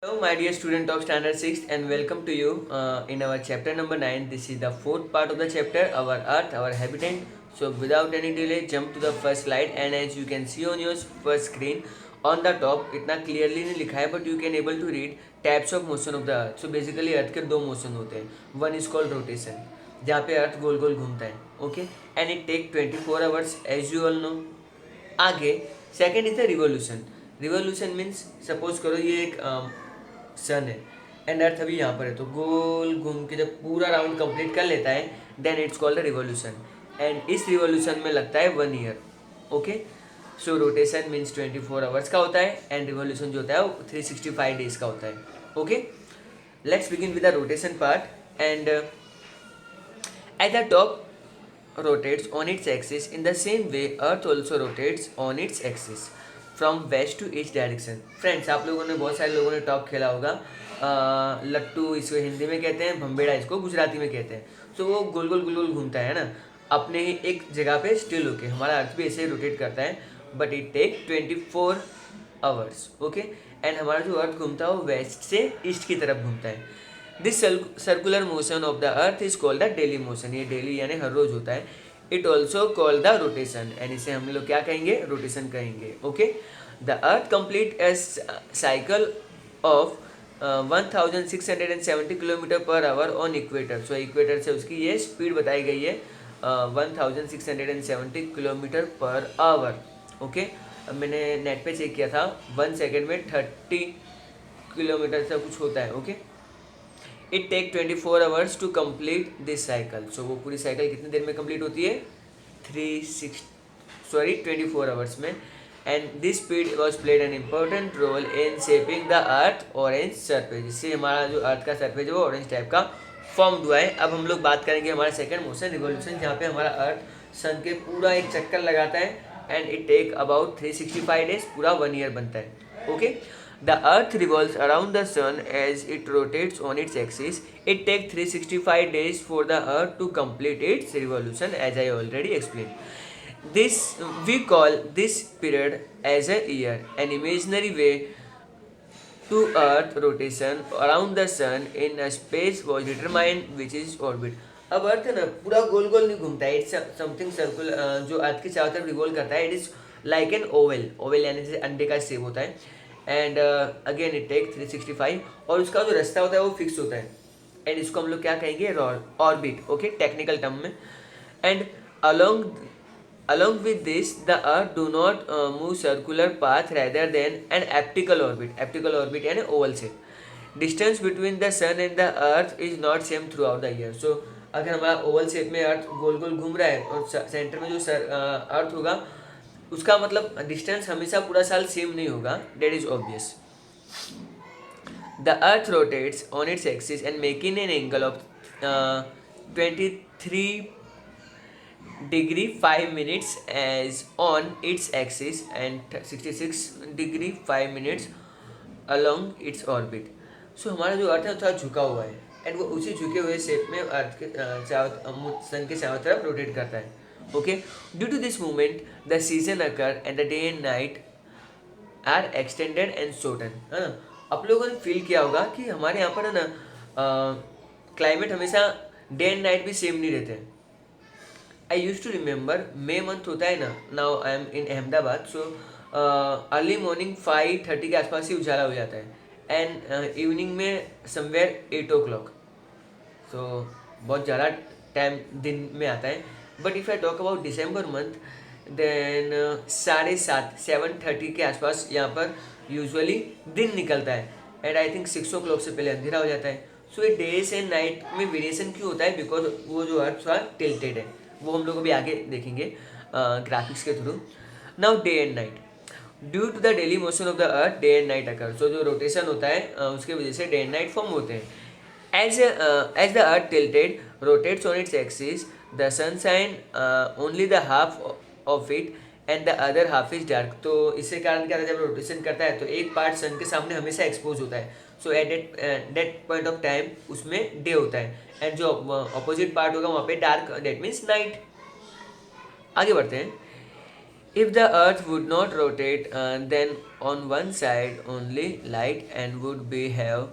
Hello, my dear student of Standard 6, and welcome to you in our chapter number 9. This is the fourth part of the chapter, our Earth, our habitat. So, without any delay, jump to the first slide. And as you can see on your first screen, on the top, इतना clearly नहीं लिखा है, but you can able to read types of motion of the Earth. So, basically, Earth के दो motion होते हैं. One is called rotation, जहाँ पे Earth गोल गोल घूमता है. Okay, and it take 24 hours, as you all know. आगे second is the revolution. Revolution means suppose करो ये एक सन है एंड अर्थ अभी यहाँ पर है, तो गोल घूम के जब पूरा राउंड कंप्लीट कर लेता है then it's called revolution. And इस रिवोल्यूशन में लगता है 1 year. Okay, so rotation means 24 hours का होता है एंड रिवोल्यूशन जो होता है वो 365 डेज का होता है. Okay, let's begin with the rotation part. And at the top rotates on its axis. In the same way earth also rotates on its axis from west to east direction. Friends, आप लोगों ने बहुत सारे लोगों ने top खेला होगा. लट्टू इसको हिंदी में कहते हैं, भंबेड़ा इसको गुजराती में कहते हैं. सो वो गोल गोल गोल गोल घूमता है ना अपने ही एक जगह पे स्टिल होके. हमारा अर्थ भी ऐसे ही रोटेट करता है but it take 24 hours. Okay, and हमारा जो अर्थ घूमता है वो वेस्ट से ईस्ट की तरफ घूमता है. This circular motion of the earth is called the daily motion. ये डेली यानी हर रोज होता है. It also called the rotation, and इसे हम लोग क्या कहेंगे, रोटेशन कहेंगे. Okay, the earth complete A cycle of 1670 kilometre per hour on equator. So equator से उसकी ये स्पीड बताई गई है 1670 किलोमीटर पर आवर. ओके, मैंने नेट पे चेक किया था 1 सेकेंड में 30 किलोमीटर से कुछ होता है. Okay, it take 24 hours to complete this cycle. So वो पूरी साइकिल कितनी देर में कंप्लीट होती है, 24 आवर्स में. And this speed was played an important role in shaping the earth orange surface. जिससे हमारा जो अर्थ का सरफेस है वो ऑरेंज टाइप का फॉर्म हुआ है. अब हम लोग बात करेंगे हमारा सेकंड मोशन रिवोल्यूशन, जहाँ पे हमारा अर्थ सन के पूरा एक चक्कर लगाता है and it take about 365 days, पूरा 1 ईयर बनता है. Okay, the earth revolves around the sun as it rotates on its axis. It takes 365 days for the earth to complete its revolution, as I already explained. This we call this period as a year. An imaginary way to earth rotation around the sun in a space was determined, which is orbit. अब अर्थ है ना पूरा गोल गोल नहीं घूमता है, it's something circular. जो अर्थ के चारों तरफ रिवॉल्व करता है, it is like an Oval. Oval यानी जैसे अंडे का शेप होता है. एंड अगेन इट टेक 365, और उसका जो रास्ता होता है वो फिक्स होता है. एंड इसको हम लोग क्या कहेंगे, ऑर्बिट. ओके, टेक्निकल टर्म में. And along with this the earth do not move circular path rather than an elliptical orbit. elliptical orbit यानी oval shape. Distance between the sun and the earth is not same throughout the year. So अगर हमारा Oval shape में अर्थ गोल गोल घूम रहा है और centre में जो अर्थ होगा उसका मतलब डिस्टेंस हमेशा पूरा साल सेम नहीं होगा. That is obvious. The earth rotates on its axis and making an angle of 23 degree 5 minutes as on its axis and 66 degree 5 minutes along its orbit. सो हमारा जो अर्थ है थोड़ा झुका हुआ है एंड वो उसी झुके हुए शेप में अर्थ के सन के चारों तरफ रोटेट करता है. Okay, due to this movement the season occur and the day and night are extended and shorten. है ना, आप लोगों ने फील किया होगा कि हमारे यहाँ पर है ना क्लाइमेट हमेशा डे एंड नाइट भी सेम नहीं रहते. I use to remember May month होता है ना, now I am in Ahmedabad. So early morning 5:30 के आसपास ही उजाला हो जाता है एंड इवनिंग में समवेयर 8 o'clock. सो बहुत ज़्यादा टाइम दिन में आता है. But if I talk about December month then 7:30 के आसपास यहाँ पर यूजुअली दिन निकलता है एंड आई थिंक 6 o'clock से पहले अंधेरा हो जाता है. सो ये डेज एंड नाइट में वेरिएशन क्यों होता है, बिकॉज वो जो अर्थ थोड़ा टिल्टेड है. वो हम लोग अभी आगे देखेंगे ग्राफिक्स के through. Now day and night, due to the daily motion of the earth day and night occur. So जो रोटेशन होता है उसके वजह से डे एंड नाइट फॉर्म होते हैं. As the earth tilted rotates on its axis the sunshine only the half of it and the other half is dark. तो इससे कारण क्या होता है, जब रोटेशन करता है तो एक पार्ट सन के सामने हमेशा एक्सपोज होता है. So at that point of time उसमें डे होता है एंड जो अपोजिट पार्ट होगा वहाँ पे डार्क, दैट मीन्स नाइट. आगे बढ़ते हैं. If the earth would not rotate, then on one side only light and would be have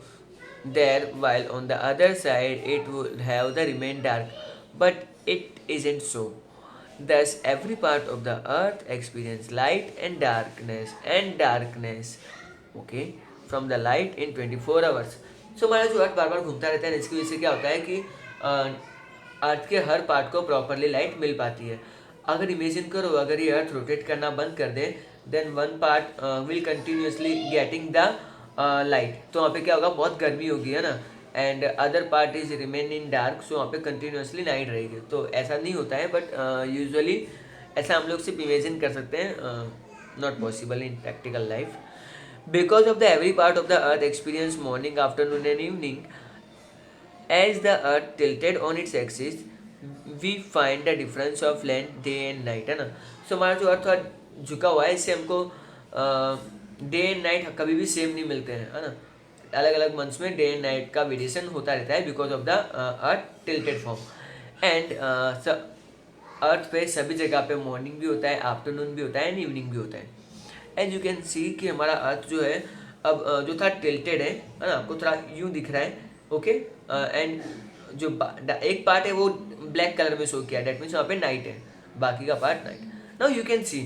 there, while on the other side it would have the remain dark. But it isn't so. Thus every part of the earth experience light and darkness, okay, from the light in 24 hours. So हमारा जो अर्थ बार बार घूमता रहता है, इसकी वजह से क्या होता है कि अर्थ के हर पार्ट को प्रॉपरली लाइट मिल पाती है. अगर इमेजिन करो, अगर ये अर्थ रोटेट करना बंद कर दे, then one part will continuously getting the light. तो वहाँ पे क्या होगा, बहुत गर्मी होगी, है ना, and other part is remain in dark, so वहाँ पे कंटिन्यूसली नाइट रहेगी. तो ऐसा नहीं होता है, बट यूजुअली ऐसा हम लोग सिर्फ इमेजिन कर सकते हैं, not possible in practical life. Because of the every part of the earth experience morning, afternoon and evening. As the earth tilted on its axis, we find the difference of length day and night, है ना. सो हमारा जो अर्थ थोड़ा झुका हुआ है, इससे हमको डे एंड नाइट कभी भी सेम नहीं मिलते हैं, है ना. अलग अलग मंथ्स में डे एंड नाइट का वेरिएशन होता रहता है because of the earth tilted form. And earth पे सभी जगह पे मॉर्निंग भी होता है, आफ्टरनून भी होता है एंड इवनिंग भी होता है. एंड यू कैन सी कि हमारा अर्थ जो है अब जो था टिल्टेड है ना, आपको थोड़ा यूँ दिख रहा है, ओके. एंड जो एक पार्ट है वो ब्लैक कलर में शो किया, डेट मीन्स वहाँ पे नाइट है, बाकी का part night. Now you can see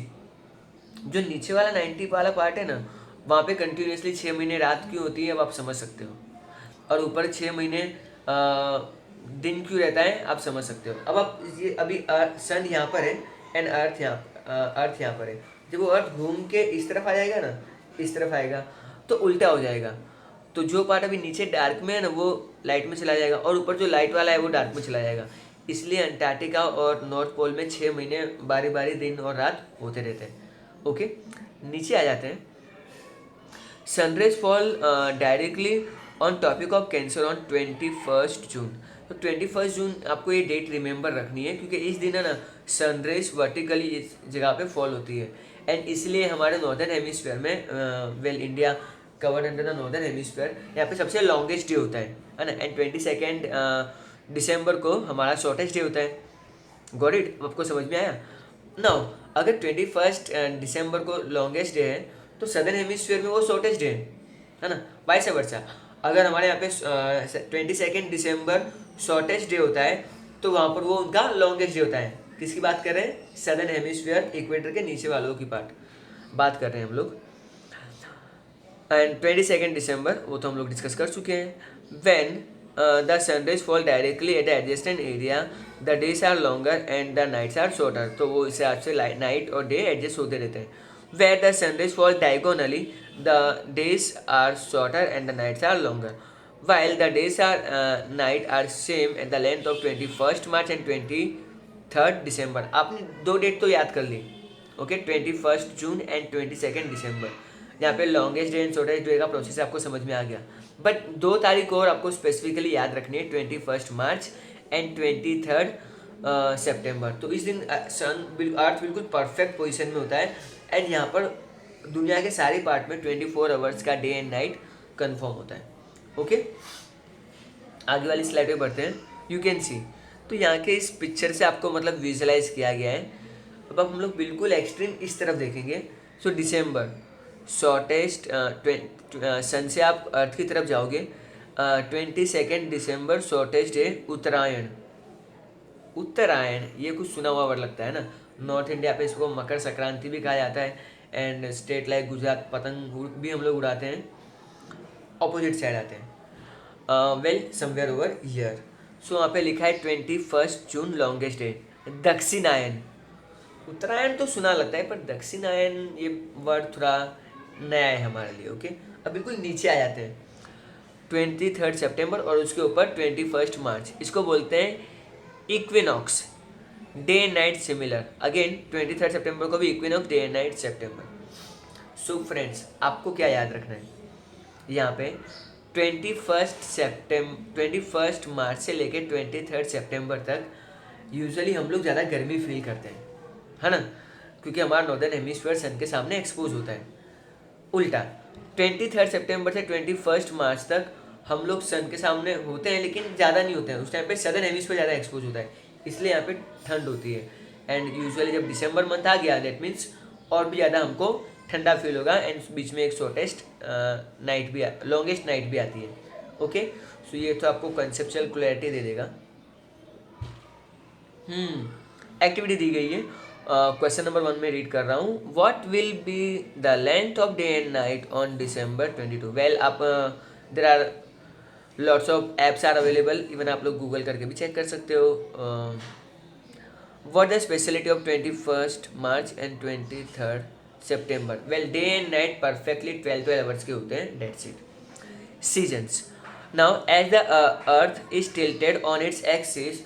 जो नीचे वाला 90 वाला पार्ट है ना, वहाँ पे कंटिन्यूसली 6 महीने रात क्यों होती है, अब आप समझ सकते हो. और ऊपर 6 महीने दिन क्यों रहता है, आप समझ सकते हो. अब आप ये अभी सन यहाँ पर है एंड अर्थ यहाँ पर है. जब वो अर्थ घूम के इस तरफ आ जाएगा ना, इस तरफ आएगा, तो उल्टा हो जाएगा. तो जो पार्ट अभी नीचे डार्क में है ना, वो लाइट में चला जाएगा, और ऊपर जो लाइट वाला है वो डार्क में चला जाएगा. इसलिए अंटार्कटिका और नॉर्थ पोल में 6 महीने बारी बारी दिन और रात होते रहते हैं. ओके, नीचे आ जाते हैं. Sunrise fall directly on topic of cancer on 21 जून. तो 21 जून आपको ये डेट रिमेंबर रखनी है, क्योंकि इस दिन है ना सनराइज वर्टिकली इस जगह पे फॉल होती है. एंड इसलिए हमारे नॉर्दर्न हेमिस्फीयर में, well India covered under the northern hemisphere, यहाँ पे सबसे लॉन्गेस्ट डे होता है ना. एंड 22 दिसंबर को हमारा शॉर्टेस्ट डे होता है. गॉट इट, आपको समझ में आया. नाउ अगर 21 दिसंबर को लॉन्गेस्ट डे है, तो सदर्न हेमिस्फीयर में वो शॉर्टेस्ट डे है ना, वाइस वर्सा. अगर हमारे यहाँ पे 22 दिसंबर शॉर्टेस्ट डे होता है, तो वहाँ पर वो उनका लॉन्गेस्ट डे होता है. किसकी बात कर रहे हैं, सदर्न हेमिस्फीयर, इक्वेटर के नीचे वालों की बात कर रहे हैं हम लोग. एंड 22 दिसंबर वो तो हम लोग डिस्कस कर चुके हैं. When the sunrise fall directly at the adjacent area, the days are longer and the nights are shorter. तो वो इस हिसाब से नाइट और डे एडजस्ट होते रहते हैं. Where the sunrise fall diagonally, the days are shorter and the nights are longer, while the days are night are same at the length of 21st March and 23rd December. आपने दो date तो याद कर ली, okay, 21 June and 22 दिसंबर. यहाँ पे longest day and shortest day का process आपको समझ में आ गया. बट 2 तारीख और आपको स्पेसिफिकली याद रखनी है, 21 मार्च एंड 23rd सितंबर. तो इस दिन अर्थ बिल्कुल परफेक्ट पोजिशन में होता है. एंड यहाँ पर दुनिया के सारे पार्ट में 24 आवर्स का डे एंड नाइट कन्फर्म होता है. ओके, आगे वाली स्लाइड पे बढ़ते हैं. यू कैन सी, तो यहाँ के इस पिक्चर से आपको मतलब विजुअलाइज किया गया है. अब हम लोग बिल्कुल एक्सट्रीम इस तरफ देखेंगे. सो दिसंबर शॉर्टेस्ट, सन से आप अर्थ की तरफ जाओगे, 22 दिसंबर शॉर्टेस्ट डे. उत्तरायण ये कुछ सुना हुआ वर्ड लगता है ना. नॉर्थ इंडिया पे इसको मकर संक्रांति भी कहा जाता है. एंड स्टेट लाइक गुजरात पतंग भी हम लोग उड़ाते हैं. ऑपोजिट साइड आते हैं, वेल समवेयर ओवर ईयर. सो वहाँ पे लिखा है 21 जून लॉन्गेस्ट डे. दक्षिणायन, उत्तरायण तो सुना लगता है, पर दक्षिणायन ये वर्ड थोड़ा नया है हमारे लिए. ओके, अब बिल्कुल नीचे आ जाते हैं. 23 सितंबर और उसके ऊपर 21 मार्च, इसको बोलते हैं equinox. Day and night similar. Again 23 सितंबर को भी equinox, day and night September. So friends, आपको क्या याद रखना है यहाँ पे, 21 मार्च से लेकर 23 सितंबर तक यूजुअली हम लोग ज़्यादा गर्मी फील करते हैं, है ना, क्योंकि हमारा नॉर्दर्न हेमिस्फीयर सन के सामने एक्सपोज होता है. उल्टा 23 सितंबर से 21 मार्च तक हम लोग सन के सामने होते हैं, लेकिन ज़्यादा नहीं होते हैं. उस टाइम पे सदर्न हेमिस्फीयर ज़्यादा एक्सपोज होता है, इसलिए यहाँ पे ठंड होती है. एंड यूजुअली जब दिसंबर मंथ आ गया, दैट मीन्स और भी ज़्यादा हमको ठंडा फील होगा एंड बीच में एक शॉर्टेस्ट नाइट भी लॉन्गेस्ट नाइट भी आती है। ओके, सो ये तो आपको कंसेप्चुअल क्लैरिटी दे देगा। एक्टिविटी दी गई है, क्वेश्चन नंबर 1 में रीड कर रहा हूँ। What will be the length of day and night on December 22? Well, आप there are lots of apps are available, even आप लोग गूगल करके भी चेक कर सकते हो। What the speciality of 21st March and 23rd September? Well, day and night perfectly 12 hours के होते हैं, that's it. Seasons, now as the earth is tilted on its axis,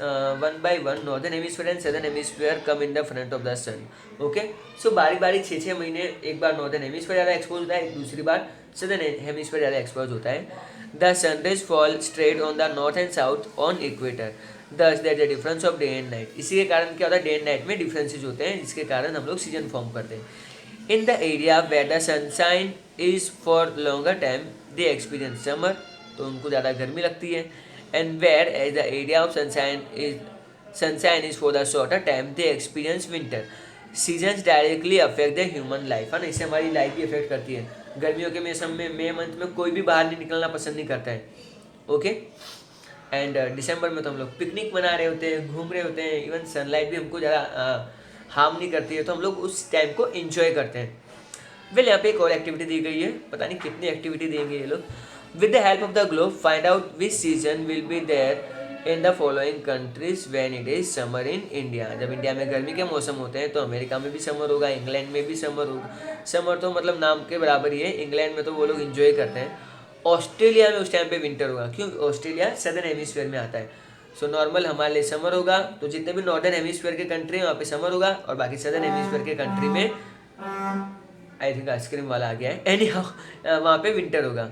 one by one northern hemisphere and southern hemisphere come in the front of the sun. Okay, so बारी बारी 6 महीने एक बार northern hemisphere ज़्यादा expose होता है, दूसरी बार southern hemisphere ज़्यादा expose होता है। The sun rays fall straight on the north and south on equator, thus there is a difference of day and night. इसी के कारण क्या होता है, डे एंड नाइट में डिफरेंसेज होते हैं, जिसके कारण हम लोग सीजन फॉर्म करते हैं। In the area where the sunshine is for longer time, they experience summer, तो उनको ज़्यादा गर्मी लगती है। And where as the area of sunshine is for the shorter time, they experience winter. Seasons directly affect the human life, है ना, इससे हमारी लाइफ भी अफेक्ट करती है। गर्मियों के मौसम में मे मंथ में कोई भी बाहर नहीं निकलना पसंद नहीं करता है। ओके, एंड दिसंबर में तो हम लोग पिकनिक मना रहे होते हैं, घूम रहे होते हैं, इवन सनलाइट भी हमको ज़्यादा हार्म नहीं करती है, तो हम लोग उस टाइम को इन्जॉय करते हैं। वेल, यहाँ पे एक और एक्टिविटी दी गई है, पता नहीं कितनी एक्टिविटी देंगे ये लोग। With the help of the globe, find out which season will be there in the following countries when it is summer in India. जब इंडिया में गर्मी के मौसम होते हैं तो अमेरिका में भी समर होगा, इंग्लैंड में भी समर होगा। समर तो मतलब नाम के बराबर ही है, इंग्लैंड में तो वो लोग इंजॉय करते हैं। ऑस्ट्रेलिया में उस टाइम पे विंटर होगा, क्यों, ऑस्ट्रेलिया सदर्न हेमिस्फीयर में आता है। सो नॉर्मल हमारे लिए समर होगा, तो जितने भी नॉर्दर्न हेमिस्फीयर के कंट्री हैं वहाँ पे समर होगा, और बाकी सदर्न हेमिस्फीयर के कंट्री में आई थिंक आइसक्रीम वाला आ गया है, एनी वहाँ पे विंटर होगा।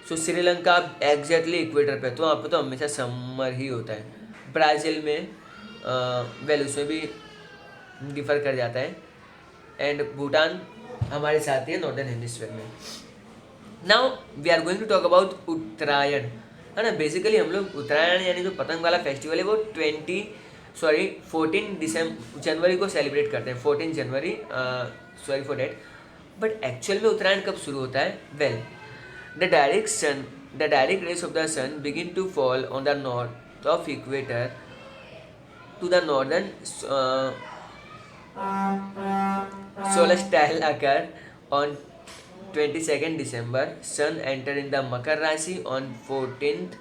सो श्रीलंका एग्जैक्टली इक्वेटर पे, तो वहाँ पे तो हमेशा समर ही होता है। ब्राज़ील में वेल उसमें भी डिफर कर जाता है, एंड भूटान हमारे साथ ही है नॉर्दर्न हेमिस्फीयर में। Now we are going to talk about Uttarayan, है ना। बेसिकली हम लोग उत्तरायण यानी जो पतंग वाला फेस्टिवल है वो 14 जनवरी को सेलिब्रेट करते हैं, 14 जनवरी, sorry for date. But actual में उत्तरायण कब शुरू होता है? Well, the direct rays of the sun begin to fall on the north of equator to the northern solstice occur on 22nd December. Sun enter in the Makar Rashi on 14th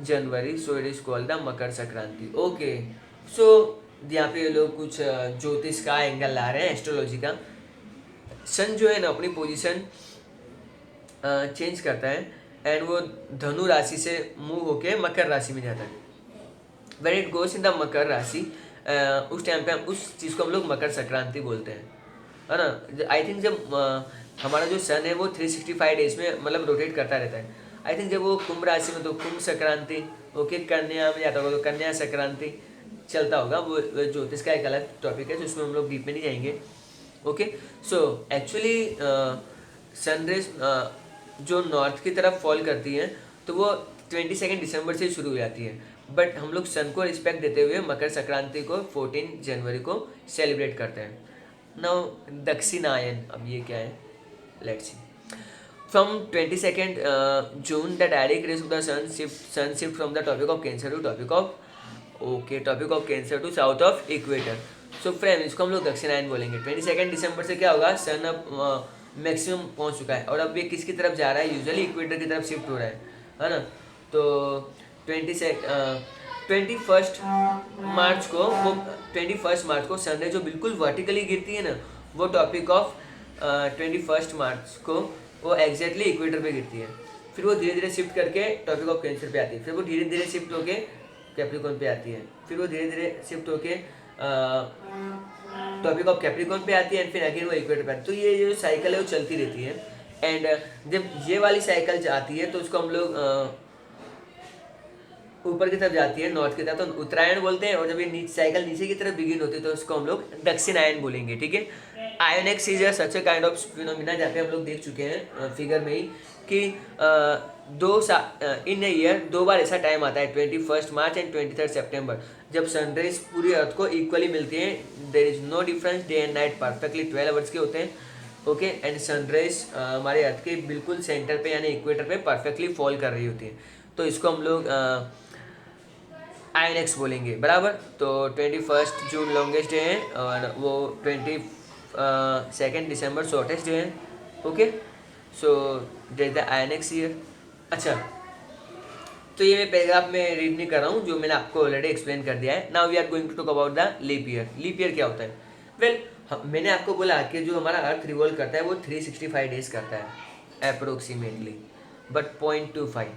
January, so it is called the Makar Sankranti. Okay, so यहाँ पे ये लोग कुछ ज्योतिष का angle ला रहे हैं, astrology का। सन जो है ना अपनी पोजीशन चेंज करता है, एंड वो धनु राशि से मूव होके मकर राशि में जाता है। When it goes in the Makar rashi, उस टाइम पे हम उस चीज़ को हम लोग मकर संक्रांति बोलते हैं, है ना। आई थिंक जब हमारा जो सन है वो 365 डेज में मतलब रोटेट करता रहता है। आई थिंक जब वो कुंभ राशि में तो कुंभ संक्रांति, ओके, कन्या में जाता होगा तो कन्या संक्रांति चलता होगा। वो ज्योतिष का एक अलग टॉपिक है, तो उसमें हम लोग डीप में नहीं जाएंगे। ओके, सो एक्चुअली सनरेज जो नॉर्थ की तरफ फॉल करती हैं तो वो 22 दिसंबर से शुरू हो जाती है, बट हम लोग सन को रिस्पेक्ट देते हुए मकर संक्रांति को 14 जनवरी को सेलिब्रेट करते हैं। नाउ दक्षिणायन, अब ये क्या है, let's see. From 22 June the direct rays of the sun shift from the tropic of Cancer to tropic of Cancer to south of equator. So friends, इसको हम लोग दक्षिणायन बोलेंगे। 22 दिसंबर से क्या होगा, सन अब मैक्सिमम पहुंच चुका है, और अब ये किसकी तरफ जा रहा है, यूजुअली इक्वेटर की तरफ शिफ्ट हो रहा है ना। तो 21 मार्च को सनरे जो बिल्कुल वर्टिकली गिरती है ना, वो टॉपिक ऑफ 21 मार्च को वो एग्जैक्टली इक्वेटर पे गिरती है। फिर वो धीरे धीरे शिफ्ट करके टॉपिक ऑफ कैंसर पे आती है, फिर वो धीरे धीरे शिफ्ट होके कैप्रिकॉर्न पे आती है, फिर वो धीरे धीरे शिफ्ट होके टॉपिक ऑफ कैप्रिकॉर्न पे आती है, एंड फिर अगेन वो इक्वेटर पे आती है। तो ये जो साइकिल है वो चलती रहती है, एंड जब ये वाली साइकिल आती है तो उसको हम लोग ऊपर की तरफ जाती है, नॉर्थ की तरफ, तो उत्तरायण बोलते हैं। और जब ये साइकिल नीचे की तरफ बिगिन होती है तो उसको हम लोग दक्षिणायन बोलेंगे, ठीक है। Inox is such a kind of phenomena, जहाँ पे हम लोग देख चुके हैं फिगर में ही कि इन ए ईयर 2 बार ऐसा टाइम आता है, 21 मार्च एंड 23 सितंबर, जब सनराइज पूरी अर्थ को इक्वली मिलती है। There is no difference, day and night perfectly 12 hours के होते हैं। ओके, एंड सनराइज हमारे अर्थ के बिल्कुल सेंटर पे यानी इक्वेटर पे परफेक्टली फॉल कर रही होती है, तो इसको हम लोग INX बोलेंगे, बराबर। तो 21 जून लॉन्गेस्ट डे है और वो 22 दिसंबर शॉर्टेस्ट डे है। Okay, so that the INX year. अच्छा, तो ये मैं पैराग्राफ में रीड नहीं कर रहा हूँ, जो मैंने आपको ऑलरेडी एक्सप्लेन कर दिया है। Now we are going to talk about the leap year. Leap year क्या होता है? वेल, मैंने आपको बोला कि जो हमारा अर्थ रिवॉल्व करता है वो 365 डेज करता है अप्रोक्सीमेटली, बट 0.25,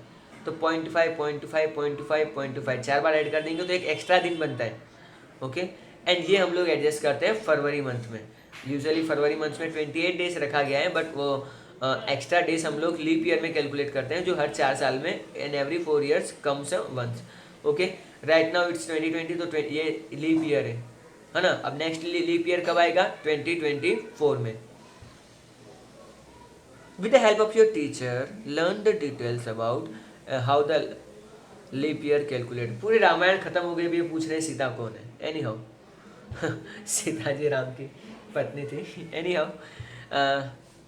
तो 0.5 0.25 0.25 0.25 4 बार ऐड कर देंगे तो एक एक्स्ट्रा दिन बनता है। ओके, एंड ये हम लोग एडजस्ट करते हैं फरवरी मंथ में। यूजुअली फरवरी मंथ में 28 डेज रखा गया है, बट वो एक्स्ट्रा डेज हम लोग लीप ईयर में कैलकुलेट करते हैं, जो हर 4 साल में and every 4 years comes once. Okay, right now it's 2020, तो ये लीप ईयर है ना। अब नेक्स्ट लीप ईयर कब आएगा? 2024 में। With the help of your teacher learn the details about how the leap year calculate. पूरी रामायण खत्म हो गई, भी ये पूछ रहे सीता कौन है। एनी हाउ सीता जी राम की पत्नी थी। एनी हाउ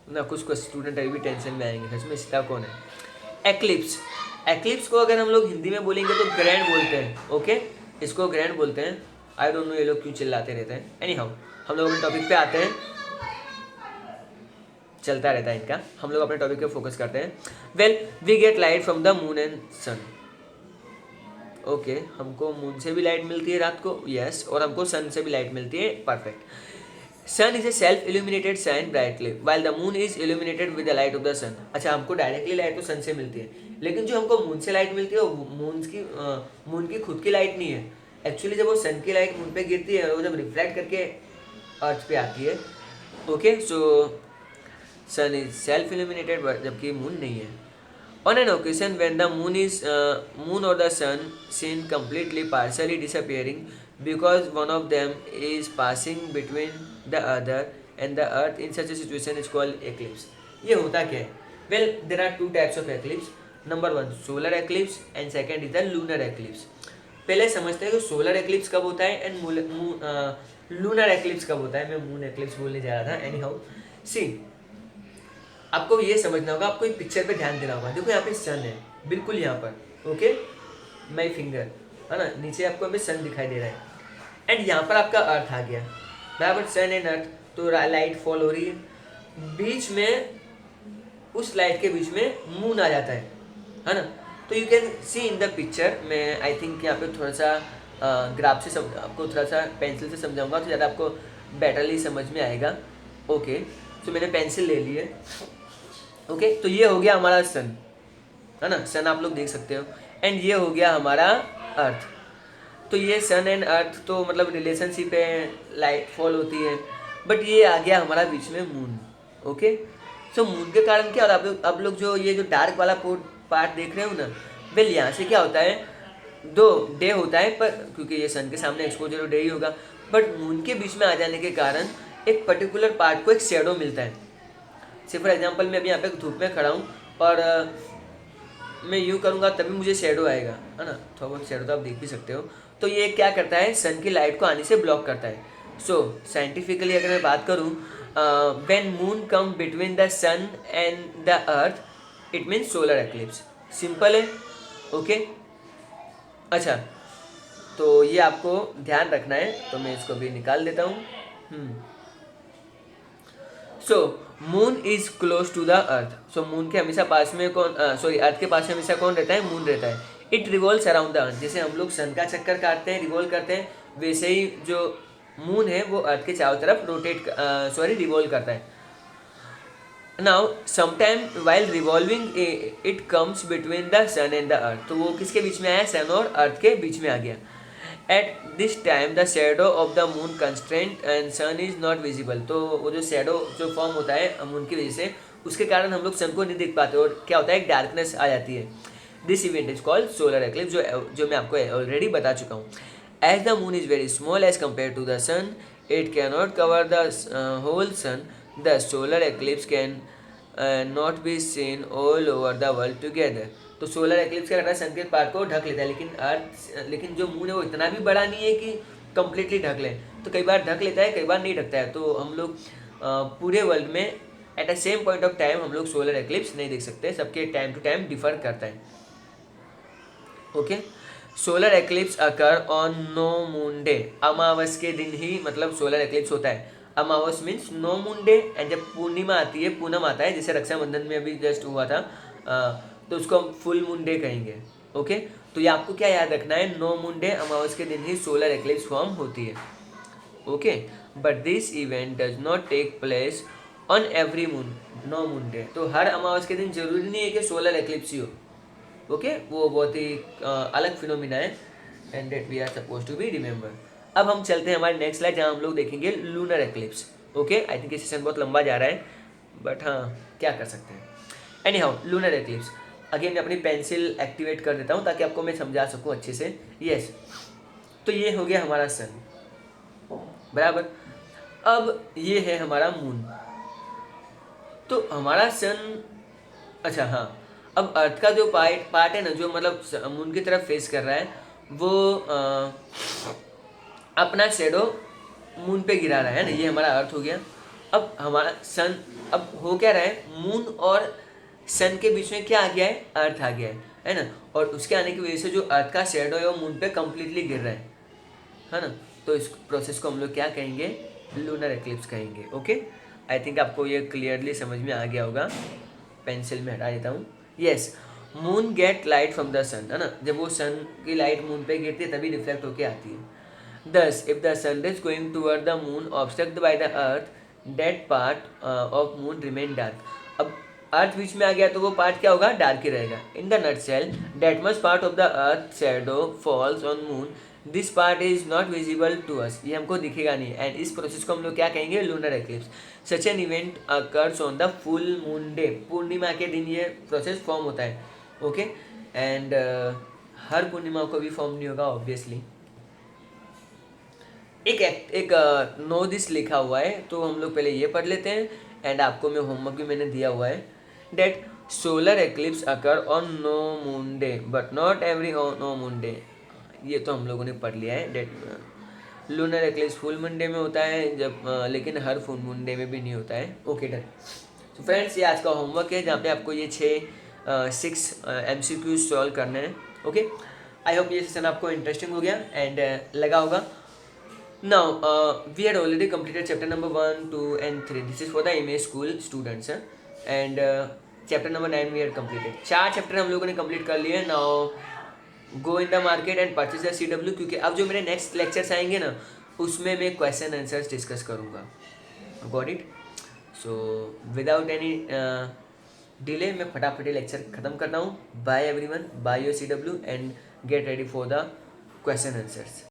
ना, कुछ स्टूडेंट अभी भी टेंशन में आएंगे, इसमें सीता कौन है। एक्लिप्स, एक्लिप्स को अगर हम लोग हिंदी में बोलेंगे तो ग्रैंड बोलते हैं। ओके, इसको ग्रैंड बोलते हैं। आई डोंट नो ये लोग क्यों चिल्लाते रहते हैं। एनी हाउ, हम लोग अपने टॉपिक पे आते हैं, चलता रहता है इनका, हम लोग अपने टॉपिक पे फोकस करते हैं। Well, we get light from the moon and sun. Okay, हमको मून से भी लाइट मिलती है रात को, यस, और हमको सन से भी लाइट मिलती है, perfect. Sun is a self illuminated shine brightly while the moon is illuminated with the light of the sun. अच्छा, हमको डायरेक्टली लाइट तो सन से मिलती है, लेकिन जो हमको मून से लाइट मिलती है वो मून की खुद की लाइट नहीं है। एक्चुअली जब वो सन की लाइट मून पे गिरती है, वो जब रिफ्लेक्ट करके अर्थ पे आती है। Okay, so sun is self illuminated, जबकि मून नहीं है। On an occasion when the moon or the sun seen completely partially disappearing because one of them is passing between the other and the earth, in such a situation is called eclipse. ये होता क्या है? Well, there are 2 types of eclipse. Number 1 solar eclipse and second is the lunar eclipse. पहले समझते हैं कि solar eclipse कब होता है एंड लूनर एक्लिप्स कब होता है। मैं मून एक्लिप्स बोलने जा रहा था। एनी हाउ, सी, आपको ये समझना होगा, आपको एक पिक्चर पे ध्यान देना होगा। देखो यहाँ पे सन है, बिल्कुल यहाँ पर। ओके, माई फिंगर है ना, नीचे आपको अभी सन दिखाई दे रहा है एंड यहाँ पर आपका अर्थ आ गया, बराबर। सन एंड अर्थ, तो लाइट फॉल हो रही है, बीच में उस लाइट के बीच में मून आ जाता है ना। तो you can see in the picture. मैं आई थिंक यहाँ पे थोड़ा सा ग्राफ से आपको थोड़ा सा पेंसिल से समझाऊंगा तो ज़्यादा आपको बेटरली समझ में आएगा। ओके, तो मैंने पेंसिल ले ली है। ओके, तो ये हो गया हमारा सन, है ना, सन आप लोग देख सकते हो, एंड ये हो गया हमारा अर्थ। तो ये सन एंड अर्थ तो मतलब रिलेशनशिप है, लाइट फॉल होती है, बट ये आ गया हमारा बीच में मून। ओके, सो मून के कारण क्या होता है, आप लोग जो ये जो डार्क वाला पार्ट देख रहे हो ना, वेल यहाँ से क्या होता है, 2 डे होता है, पर क्योंकि ये सन के सामने एक्सपोजर डे ही होगा, बट मून के बीच में आ जाने के कारण एक पर्टिकुलर पार्ट को एक शेडो मिलता है। से फॉर एग्जांपल मैं अभी यहाँ पे धूप में खड़ा हूँ और मैं यूँ करूँगा तभी मुझे शेडो आएगा, है ना, थोड़ा बहुत शेडो तो आप देख भी सकते हो। तो ये क्या करता है, सन की लाइट को आने से ब्लॉक करता है। सो साइंटिफिकली अगर मैं बात करूँ, when moon come between the sun and the earth it means solar eclipse. Simple है। ओके, अच्छा, तो ये आपको ध्यान रखना है, तो मैं इसको भी निकाल देता हूँ। So moon is close to the earth. So moon के हमेशा पास में अर्थ के पास में हमेशा कौन रहता है, मून रहता है। It revolves around the earth. जैसे हम लोग सन का चक्कर काटते हैं, रिवॉल्व करते हैं, वैसे ही जो मून है वो अर्थ के चारों तरफ रिवॉल्व करता है। Now sometime while revolving it comes between the sun and the earth. तो वो किसके बीच में आया, सन और अर्थ के बीच में आ गया। At this time the shadow of the moon constraint and sun is not visible. तो वो जो शेडो जो फॉर्म होता है मून की वजह से, उसके कारण हम लोग सन को नहीं देख पाते और क्या होता है, एक डार्कनेस आ जाती है। This event is called solar eclipse, जो मैं आपको ऑलरेडी बता चुका हूँ। As the moon is very small as compare to the sun, it can not cover the whole sun, the solar eclipse can not be seen all over the world together. तो solar eclipse क्या करता है, सन के part को ढक लेता है, लेकिन जो मून है वो इतना भी बड़ा नहीं है कि कम्प्लीटली ढक ले। तो कई बार ढक लेता है, कई बार नहीं ढकता है। तो हम लोग पूरे वर्ल्ड में at a same point of time हम लोग सोलर एक्लिप्स नहीं देख सकते, सबके टाइम टू टाइम डिफर करता है। Okay, solar eclipse occur on no moon day. अमावस के दिन ही मतलब सोलर एक्लिप्स होता है। अमावस means no moon day, and जब पूर्णिमा आती है, पूनम आता है, जैसे रक्षाबंधन में अभी जस्ट हुआ था, तो उसको हम फुल मून डे कहेंगे। ओके, तो ये आपको क्या याद रखना है, नो मून डे, अमावस के दिन ही सोलर एक्लिप्स फॉर्म होती है। Okay, but this event does not take place on every moon no moon day. तो हर अमावस के दिन जरूरी नहीं है कि सोलर एक्लिप्स ही हो। ओके, वो बहुत ही अलग फिनोमिना है, and that we are suppose to be remember. अब हम चलते हैं हमारे नेक्स्ट स्लाइड, जहाँ हम लोग देखेंगे lunar eclipse. Okay, I think ये सेशन बहुत लंबा जा रहा है, बट हाँ क्या कर सकते हैं। Any how, lunar eclipse. Again मैं अपनी पेंसिल एक्टिवेट कर देता हूँ ताकि आपको मैं समझा सकूँ अच्छे से। यस, तो ये हो गया हमारा सन, बराबर। अब ये है हमारा मून। तो हमारा सन, अच्छा हाँ, अब अर्थ का जो पार्ट है ना, जो मतलब मून की तरफ फेस कर रहा है, वो अपना शेडो मून पे गिरा रहा है ना, ये हमारा अर्थ हो गया। अब हमारा सन, अब हो क्या रहा है, मून और सन के बीच में क्या आ गया है, अर्थ आ गया है ना। और उसके आने की वजह से जो अर्थ का शेडो है वो मून पे कम्प्लीटली गिर रहा है ना। तो इस प्रोसेस को हम लोग क्या कहेंगे, लूनर एक्लिप्स कहेंगे। ओके, आई थिंक आपको ये क्लियरली समझ में आ गया होगा। पेंसिल में हटा देता हूँ। Yes, moon get light from the sun, है ना, जब वो सन की लाइट मून पे गिरती है तभी रिफ्लेक्ट होके आती है। Thus, if the sun is going toward the moon obstructed by the earth, that part of moon remain dark. अब अर्थ बीच में आ गया तो वो पार्ट क्या होगा, डार्क ही रहेगा। In the nutshell, that much part of the earth shadow falls on moon. This part is not visible to us, ये हमको दिखेगा नहीं, एंड इस प्रोसेस को हम लोग क्या कहेंगे, lunar eclipse. Such an event occurs on the full moon day, पूर्णिमा के दिन ये प्रोसेस फॉर्म होता है। ओके, एंड हर पूर्णिमा को भी फॉर्म नहीं होगा ऑब्वियसली। एक नो दिस लिखा हुआ है, तो हम लोग पहले ये पढ़ लेते हैं, एंड आपको मैं होमवर्क भी मैंने दिया हुआ है। That solar eclipse occur on no moon day but not every no moon day, ये तो हम लोगों ने पढ़ लिया है। That lunar eclipse full moon day में होता है, जब लेकिन हर फुल मून डे में भी नहीं होता है। Okay done. तो फ्रेंड्स, ये आज का होमवर्क है, जहाँ पे आपको ये 6 MCQs सॉल्व करने हैं। ओके, आई होप ये सेशन आपको इंटरेस्टिंग हो गया एंड लगा होगा। Now, we had already completed chapter number 1, 2, and 3. This is for the MA school students, and chapter number 9 we had completed. 4 chapter हम लोगों ने कंप्लीट कर लिए। Now go in the market and purchase the CW, क्योंकि अब जो मेरे next lectures आएंगे ना, उसमें मैं क्वेश्चन आंसर्स डिस्कस करूँगा। Got it? So without any delay मैं फटाफट लेक्चर ख़त्म करता हूँ। Bye everyone, bye your CW and get ready for the question answers.